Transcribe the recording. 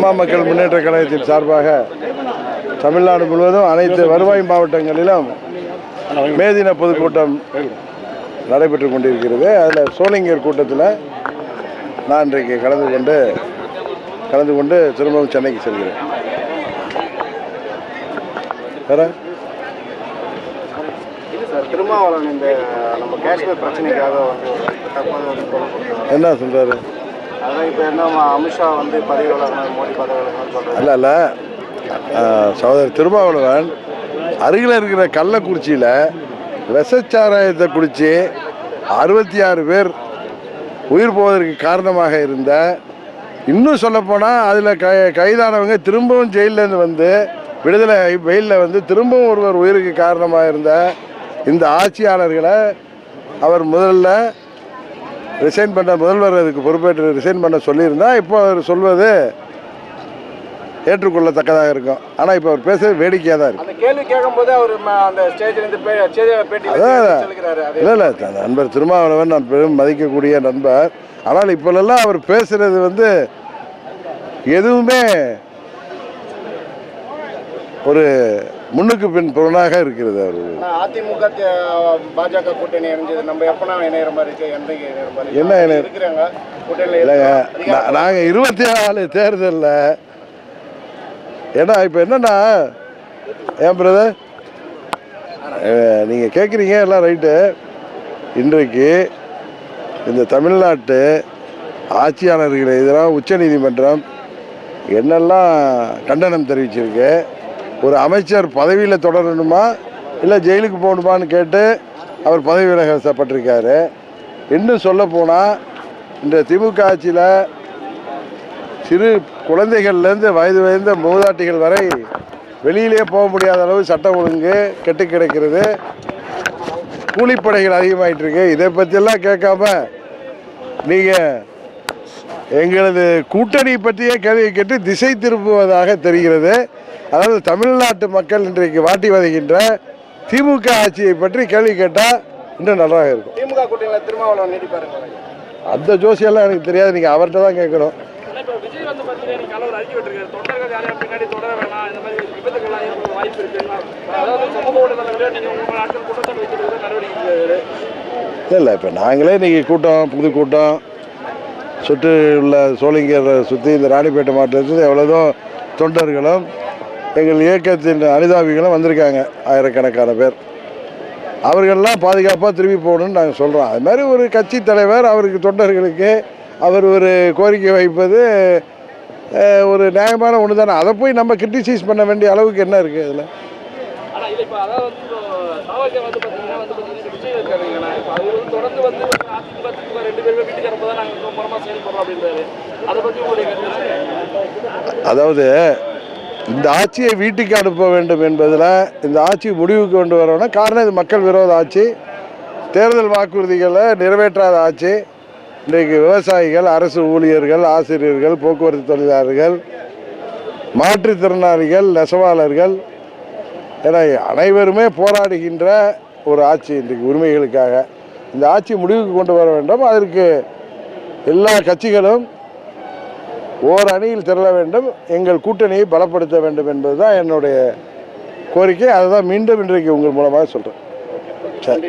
அம்மா மக்கள் முன்னேற்ற கழகத்தின் சார்பாக தமிழ்நாடு முழுவதும் அனைத்து வருவாய் மாவட்டங்களிலும் மே தின பொதுக்கூட்டம் நடைபெற்று கொண்டிருக்கிறது. அதில் சோளிங்கர் கூட்டத்தில் நான் இன்றைக்கு கலந்து கொண்டு திரும்பவும் சென்னைக்கு செல்கிறேன். திருமாவளவன் இந்த நம்ம காஷ்மீர் பிரச்சனைக்காக என்ன சொல்றாரு? அதான் இப்போ என்ன அமித்ஷா வந்து பதவி விலகணும், மோடி பதவி விலகணும்னு சொல்றாரு. இல்லை சகோதரர் திருமாவளவன் அருகில் இருக்கிற கள்ளக்குறிச்சியில் விஷச்சாராயத்தை குடித்து 66 பேர் உயிர் போவதற்கு காரணமாக இருந்த, இன்னும் சொல்லப்போனால் அதில் கைதானவங்க திரும்பவும் ஜெயிலேருந்து வந்து விடுதலை வெயிலில் வந்து திரும்பவும் ஒருவர் உயிருக்கு காரணமாக இருந்த இந்த ஆட்சியாளர்களை அவர் முதல்ல ரிசைன் பண்ண, முதல்வர் அதுக்கு பொறுப்பேற்று ரிசைன் பண்ண சொல்லியிருந்தால் இப்போ அவர் சொல்வது ஏற்றுக்கொள்ளத்தக்கதாக இருக்கும். ஆனால் இப்போ அவர் பேசுறது வேடிக்கையாக தான் இருக்குது. அந்த கேள்வி கேட்கும்போது அவர் அந்த ஸ்டேஜ்லேருந்து இல்லை நண்பர் திருமாவளவன் நான் பெரும் மதிக்கக்கூடிய நண்பர். ஆனால் இப்போல்லாம் அவர் பேசுறது வந்து எதுவுமே ஒரு முன்னுக்கு பின் புறனாக இருக்கிறது. அவர் அதிமுக பாஜக கூட்டணி இணைஞ்சது, நம்ம எப்பனா இணைகிற மாதிரி என்ன இருக்கிறாங்க கூட்டணியில் இல்லைங்க. நாங்கள் 24 தேர்தலில் ஏன்னா இப்போ என்னன்னா, ஏன் பிரதர் நீங்கள் கேட்குறீங்க எல்லாம் ரைட்டு. இன்றைக்கு இந்த தமிழ்நாட்டு ஆட்சியாளர்களை எதிராக உச்சநீதிமன்றம் என்னெல்லாம் கண்டனம் தெரிவிச்சிருக்கு. ஒரு அமைச்சர் பதவியில் தொடரணுமா இல்லை ஜெயிலுக்கு போகணுமான்னு கேட்டு அவர் பதவி விலகப்பட்டிருக்காரு. இன்னும் சொல்ல போனால் இந்த திமுக ஆட்சியில் சிறு குழந்தைகள்லேருந்து வயது மூதாட்டிகள் வரை வெளியிலே போக முடியாத அளவு சட்டம் ஒழுங்கு கெட்டு கிடக்கிறது. கூலிப்படைகள் அதிகமாகிட்டுருக்கு. இதை பற்றியெல்லாம் கேட்காம நீங்கள் எங்களது கூட்டணி பற்றியே கேள்வி கேட்டு திசை திருப்புவதாக தெரிகிறது. அதாவது தமிழ்நாட்டு மக்கள் இன்றைக்கு வாட்டி வதைகின்ற திமுக ஆட்சியை பற்றி கேள்வி கேட்டால் இன்னும் நல்லாக இருக்கும். திமுக கூட்டணியில் திருமாவளவன் நீடிப்பாருங்க. அந்த ஜோசியெல்லாம் எனக்கு தெரியாது, நீங்கள் அவர்கிட்ட தான் கேட்கணும். இல்லை இப்போ நாங்களே இன்றைக்கி புது கூட்டம் சுற்றி உள்ள சோளிங்கரை சுற்றி இந்த ராணிப்பேட்டை மாவட்டத்தில் எவ்வளோதோ தொண்டர்களும் எங்கள் இயக்கத்தின் அனுதாபிகளும் வந்திருக்காங்க. ஆயிரக்கணக்கான பேர். அவர்கள்லாம் பாதுகாப்பாக திரும்பி போகணுன்னு நாங்கள் சொல்கிறோம். அது மாதிரி ஒரு கட்சி தலைவர் அவருக்கு தொண்டர்களுக்கு அவர் ஒரு கோரிக்கை வைப்பது ஒரு நியாயமான ஒன்று தானே. அதை போய் நம்ம கிரிட்டிசைஸ் பண்ண வேண்டிய அளவுக்கு என்ன இருக்குது அதில்? அதாவது இந்த ஆட்சியை வீட்டுக்கு அனுப்ப வேண்டும் என்பதில் இந்த ஆட்சி முடிவுக்கு கொண்டு வரணும். காரணம் இது மக்கள் விரோத ஆட்சி, தேர்தல் வாக்குறுதிகளை நிறைவேற்றாத ஆட்சி. இன்றைக்கு விவசாயிகள், அரசு ஊழியர்கள், ஆசிரியர்கள், போக்குவரத்து தொழிலாளர்கள், மாற்றுத்திறனாளிகள், நெசவாளர்கள் என அனைவருமே போராடுகின்ற ஒரு ஆட்சி இன்றைக்கு உரிமைகளுக்காக. இந்த ஆட்சி முடிவுக்கு கொண்டு வர வேண்டும். அதற்கு எல்லா கட்சிகளும் ஓர் அணியில் திரள வேண்டும், எங்கள் கூட்டணியை பலப்படுத்த வேண்டும் என்பதுதான் என்னுடைய கோரிக்கை. அதை தான் மீண்டும் இன்றைக்கு உங்கள் மூலமாக சொல்கிறேன்.